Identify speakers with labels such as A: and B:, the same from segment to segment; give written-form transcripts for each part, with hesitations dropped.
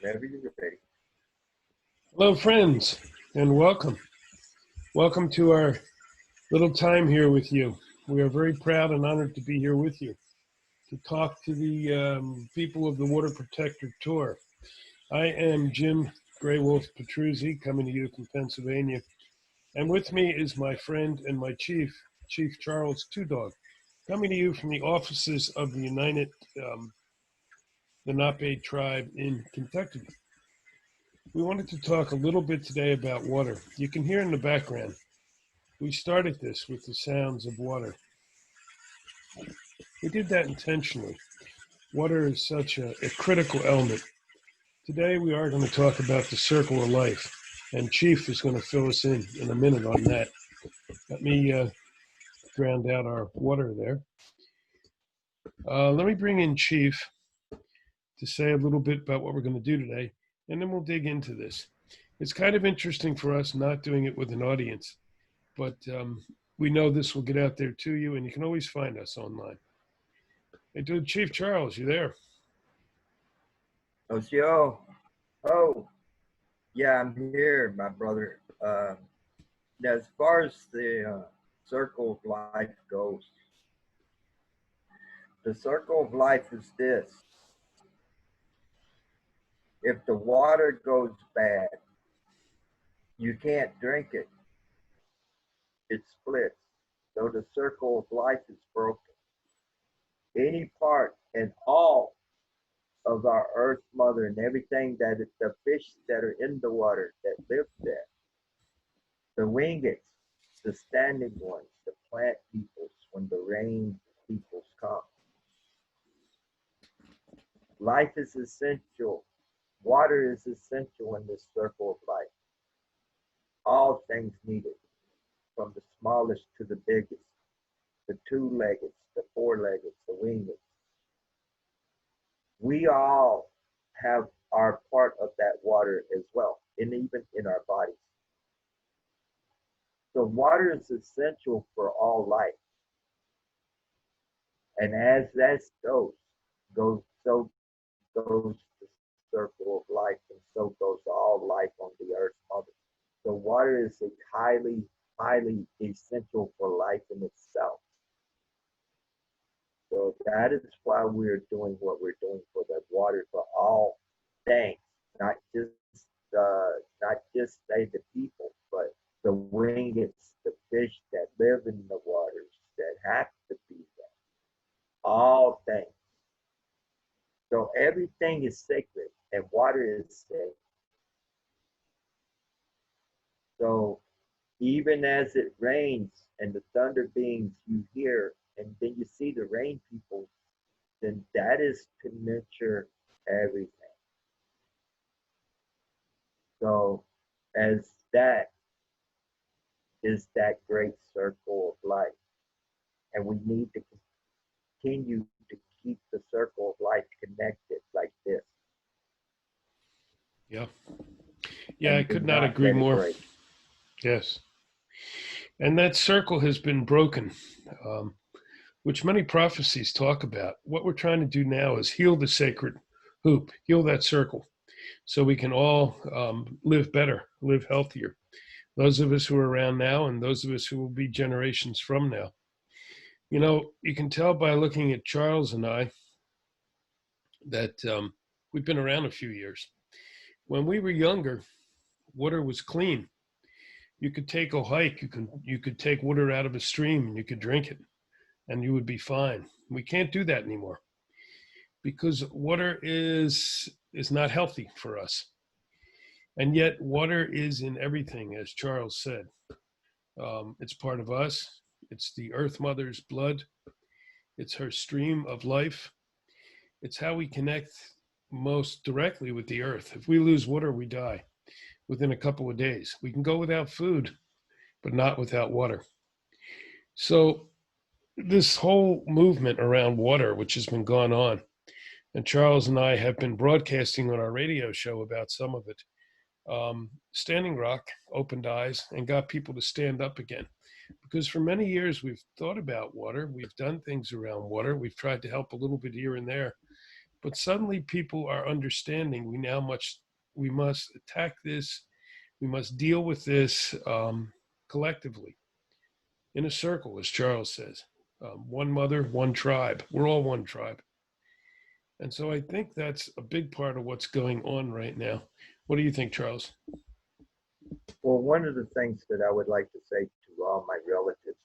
A: Whenever you're ready.
B: Hello, friends, and welcome. Welcome to our little time here with you. We are very proud and honored to be here with you to talk to the people of the Water Protector Tour. I am Jim Grey Wolf Petruzzi, coming to you from Pennsylvania. And with me is my friend and my chief, Chief Charles Two Dog, coming to you from the offices of the United Lenape tribe in Kentucky. We wanted to talk a little bit today about water. You can hear in the background. We started this with the sounds of water. We did that intentionally. Water is such a critical element. Today we are going to talk about the circle of life, and Chief is going to fill us in a minute on that. Let me drown out our water there. Let me bring in Chief to say a little bit about what we're going to do today, and then we'll dig into this. It's kind of interesting for us not doing it with an audience, but we know this will get out there to you, and you can always find us online. Hey, dude, Chief Charles, you there?
A: Oh, yo. Oh, yeah, I'm here, my brother. As far as the circle of life goes, the circle of life is this. If the water goes bad, you can't drink it. It splits. So the circle of life is broken. Any part and all of our earth mother and everything that is the fish that are in the water that live there, the wingets, the standing ones, the plant peoples, when the rain peoples come. Life is essential. Water is essential in this circle of life. All things needed, from the smallest to the biggest, the two-legged, the four-legged, the winged. We all have our part of that water as well, and even in our bodies. So water is essential for all life. And as that so goes the circle of life, and so goes all life on the earth mother. So water is a highly, highly essential for life in itself. So that is why we're doing what we're doing for the water for all things, not just say the people, but the wingets, the fish that live in the waters that have to be there. All things. So everything is sacred, and water is sacred. So even as it rains and the thunder beings you hear, and then you see the rain people, then that is to nurture everything. So as that is that great circle of life, and we need to continue to keep the circle of life connected like this.
B: Yeah. Yeah, I
A: And do
B: could not
A: not
B: agree
A: let it
B: more.
A: break.
B: Yes. And that circle has been broken, um, which many prophecies talk about. What we're trying to do now is heal the sacred hoop, heal that circle, so we can all live better, live healthier. Those of us who are around now and those of us who will be generations from now. You know, you can tell by looking at Charles and I that we've been around a few years. When we were younger, water was clean. You could take a hike, you could take water out of a stream and you could drink it and you would be fine. We can't do that anymore because water is not healthy for us. And yet water is in everything, as Charles said. It's part of us. It's the earth mother's blood. It's her stream of life. It's how we connect most directly with the earth. If we lose water, we die within a couple of days. We can go without food, but not without water. So this whole movement around water, which has been going on, and Charles and I have been broadcasting on our radio show about some of it. Standing Rock opened eyes and got people to stand up again. Because for many years we've thought about water, we've done things around water, we've tried to help a little bit here and there, But suddenly people are understanding we must attack this, we must deal with this collectively in a circle, as Charles says. One mother, one tribe. We're all one tribe. And so I think that's a big part of what's going on right now. What do you think, Charles?
A: Well, one of the things that I would like to say to all my relatives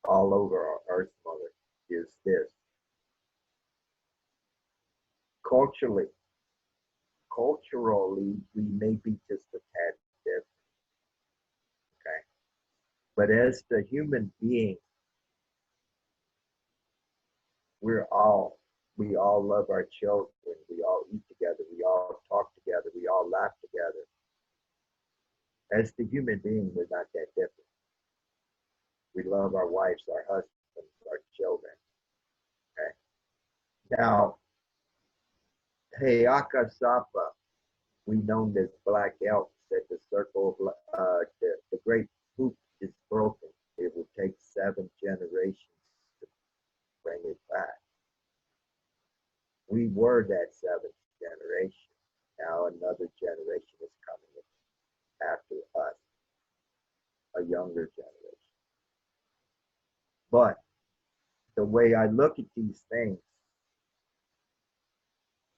A: all over our Earth Mother is this. Culturally, culturally, we may be just a tad different, okay? But as the human being, we all love our children. We all eat together. We all talk together. We all laugh together. As the human being, we're not that different. We love our wives, our husbands, our children. Okay. Now, Heaka Sapa, we know as Black Elk, said the circle of the great hoop is broken. It will take 7 generations to bring it back. We were that 7th generation. Now another generation is coming after us, a younger generation. But the way I look at these things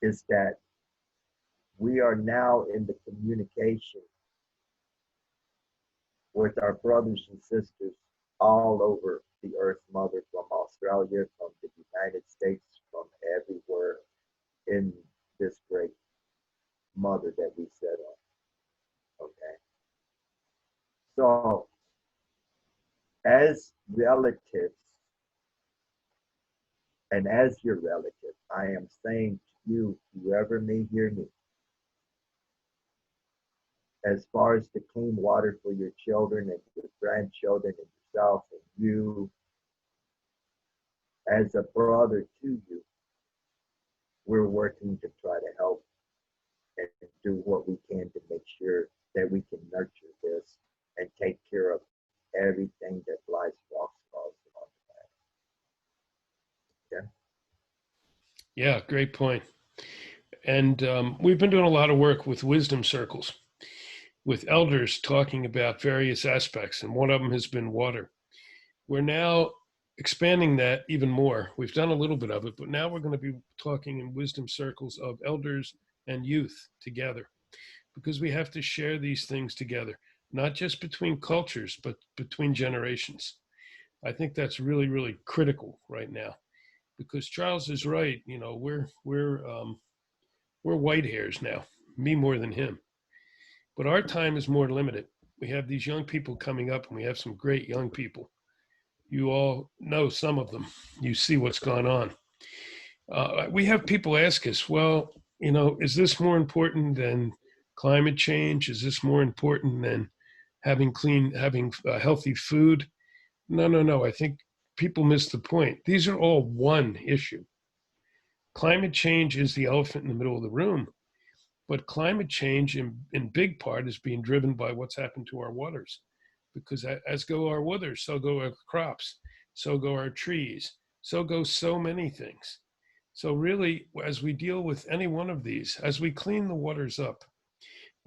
A: is that we are now in the communication with our brothers and sisters all over the Earth Mother, from Australia, from the United States, from everywhere in this great mother that we sit on. Okay. So, as relatives, and as your relative, I am saying to you, whoever may hear me, as far as the clean water for your children and your grandchildren and yourself and you, as a brother to you, we're working to try to help and do what we can to make sure that we can nurture this and take care of everything that flies, walks, falls on the planet.
B: Yeah, great point. And we've been doing a lot of work with wisdom circles, with elders talking about various aspects, and one of them has been water. We're now expanding that even more. We've done a little bit of it, but now we're going to be talking in wisdom circles of elders and youth together, because we have to share these things together, not just between cultures, but between generations. I think that's really, really critical right now, because Charles is right. You know, we're white hairs now, me more than him. But our time is more limited. We have these young people coming up, and we have some great young people. You all know some of them. You see what's gone on. We have people ask us, well, you know, is this more important than climate change? Is this more important than having healthy food? No, no, no. I think people miss the point. These are all one issue. Climate change is the elephant in the middle of the room, but climate change in big part is being driven by what's happened to our waters, because as go our waters, so go our crops, so go our trees, so go so many things. So really, as we deal with any one of these, as we clean the waters up,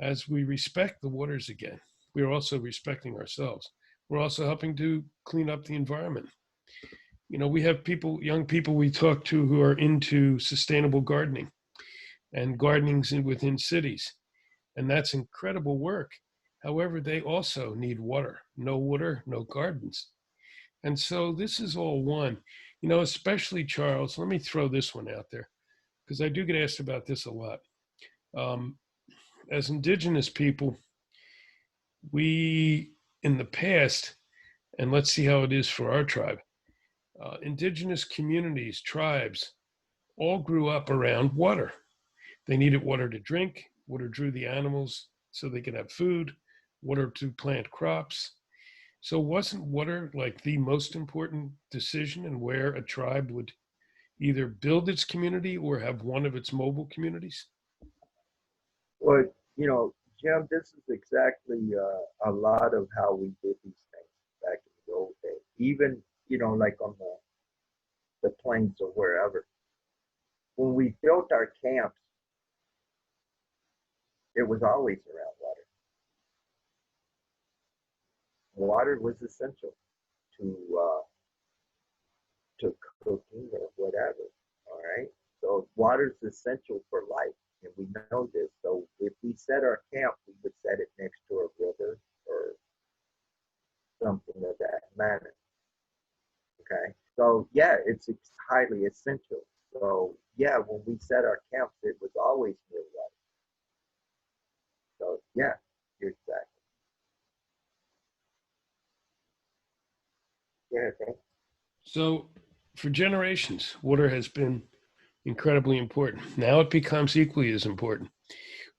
B: as we respect the waters again, we're also respecting ourselves. We're also helping to clean up the environment. You know, we have people, young people we talk to who are into sustainable gardening and gardenings within cities. And that's incredible work. However, they also need water. No water, no gardens. And so this is all one. You know, especially Charles, let me throw this one out there, because I do get asked about this a lot. Um, as indigenous people, we, in the past, and let's see how it is for our tribe, indigenous communities, tribes, all grew up around water. They needed water to drink, water drew the animals so they could have food, water to plant crops. So wasn't water like the most important decision in where a tribe would either build its community or have one of its mobile communities?
A: Well, you know, Jim, this is exactly a lot of how we did these things back in the old days. Even, you know, like on the plains or wherever. when we built our camps, it was always around water. Water was essential to cooking or whatever. All right. So water is essential for life, and we know this. So if we set our camp, we would set it next to a river or something of that manner. Okay. So yeah, it's highly essential. So yeah, when we set our camps, it was always near water. So yeah, you're exactly. Yeah. Okay.
B: So for generations, water has been incredibly important. Now it becomes equally as important.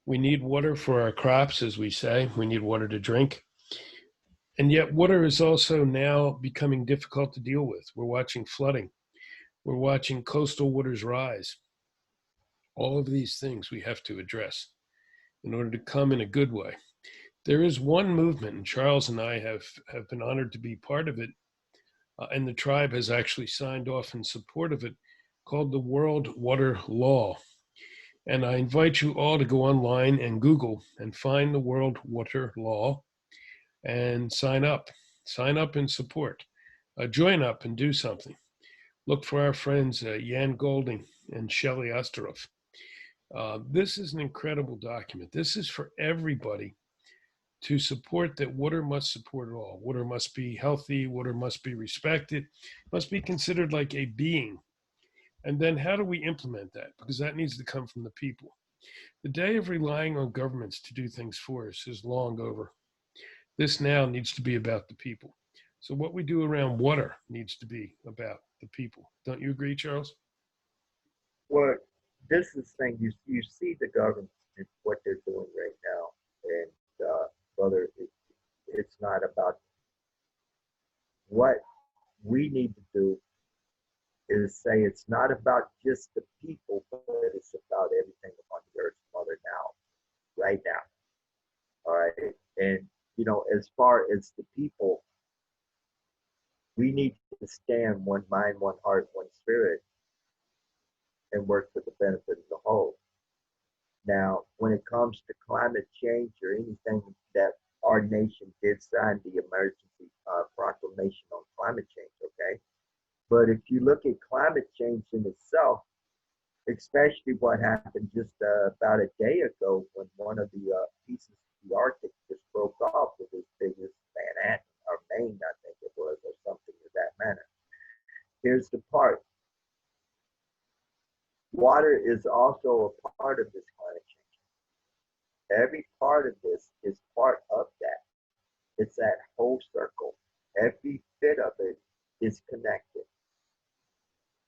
B: We need water for our crops, as we say. We need water to drink. And yet, water is also now becoming difficult to deal with. We're watching flooding, we're watching coastal waters rise. All of these things we have to address in order to come in a good way. There is one movement, and Charles and I have been honored to be part of it, and the tribe has actually signed off in support of it, called the World Water Law. And I invite you all to go online and Google and find the World Water Law and sign up. Sign up and support. Join up and do something. Look for our friends Jan Golding and Shelley Osteroff. This is an incredible document. This is for everybody to support that water must support all. Water must be healthy. Water must be respected. Must be considered like a being. And then how do we implement that? Because that needs to come from the people. The day of relying on governments to do things for us is long over. This now needs to be about the people. So what we do around water needs to be about the people. Don't you agree, Charles?
A: Well, this is the thing you see the government and what they're doing right now, and brother, it's not about what we need to do is say it's not about just the people, but it's about everything upon the earth, mother now, right now. All right. And, as far as the people, we need to stand one mind, one heart, one spirit, and work for the benefit of the whole. Now, when it comes to climate change or anything that our nation did sign the emergency proclamation on climate change, okay? But if you look at climate change in itself, especially what happened just about a day ago when one of the pieces of the Arctic just broke off with as big as Manhattan or Maine, I think it was, or something of that manner. Here's the part. Water is also a part of this climate change. Every part of this is part of that. It's that whole circle. Every bit of it is connected.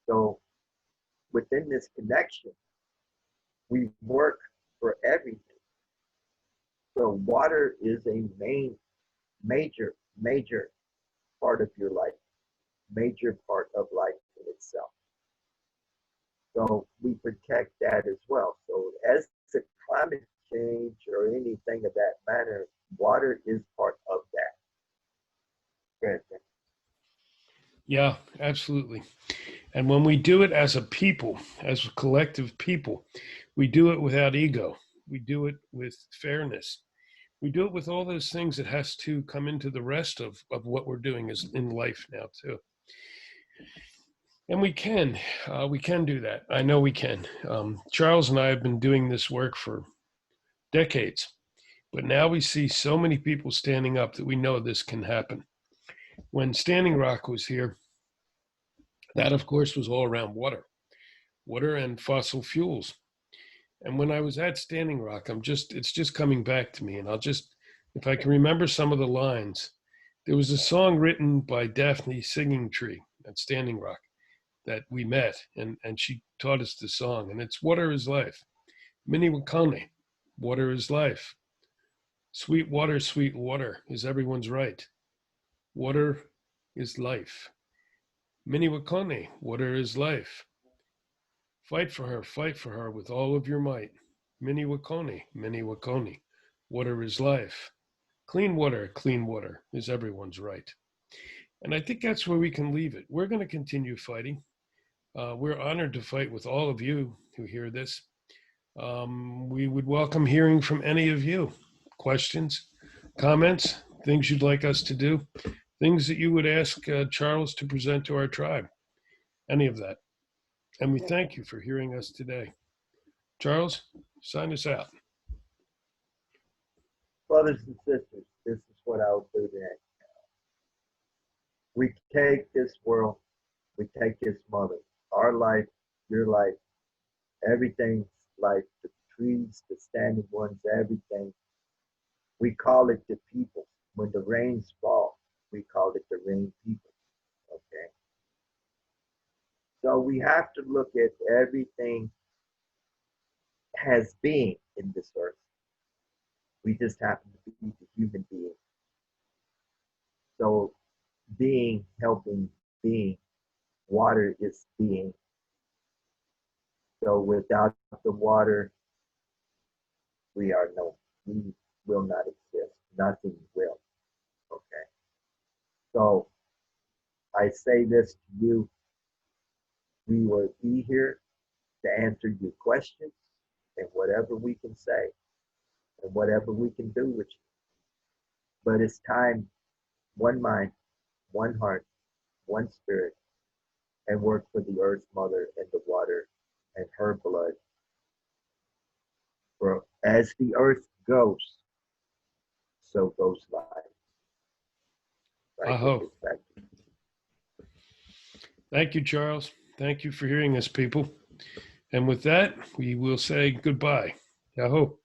A: So within this connection, we work for everything. So water is a major part of your life, major part of life in itself. So we protect that as well. So as the climate change or anything of that manner, water is part of that. Good.
B: Yeah, absolutely. And when we do it as a people, as a collective people, we do it without ego. We do it with fairness. We do it with all those things that has to come into the rest of what we're doing is in life now too. And we can do that. I know we can. Charles and I have been doing this work for decades, but now we see so many people standing up that we know this can happen. When Standing Rock was here, that of course was all around water and fossil fuels. And when I was at Standing Rock, it's just coming back to me. And if I can remember some of the lines, there was a song written by Daphne Singing Tree at Standing Rock that we met, and she taught us the song, and it's Water is Life. Minnie Wakone, water is life. Sweet water is everyone's right. Water is life. Minnie Wakone, water is life. Fight for her with all of your might. Minnie Wakone, water is life. Clean water is everyone's right. And I think that's where we can leave it. We're going to continue fighting. We're honored to fight with all of you who hear this. We would welcome hearing from any of you. Questions, comments, things you'd like us to do, things that you would ask Charles to present to our tribe, any of that. And we thank you for hearing us today. Charles, sign us out.
A: Brothers and sisters, this is what I'll do today. We take this world, we take this mother, our life, your life, everything's life, the trees, the standing ones, everything. We call it the people. When the rains fall, we call it the rain people. Okay. So we have to look at everything has being in this earth. We just happen to be the human being. So being, helping, being, water is being. So without the water, we will not exist. Nothing will. Okay. So I say this to you. We will be here to answer your questions and whatever we can say and whatever we can do with you. But it's time, one mind, one heart, one spirit, and work for the earth mother and the water and her blood. For as the earth goes, so goes life. Right?
B: Aho. Thank you, Charles. Thank you for hearing us, people. And with that, we will say goodbye. Aho.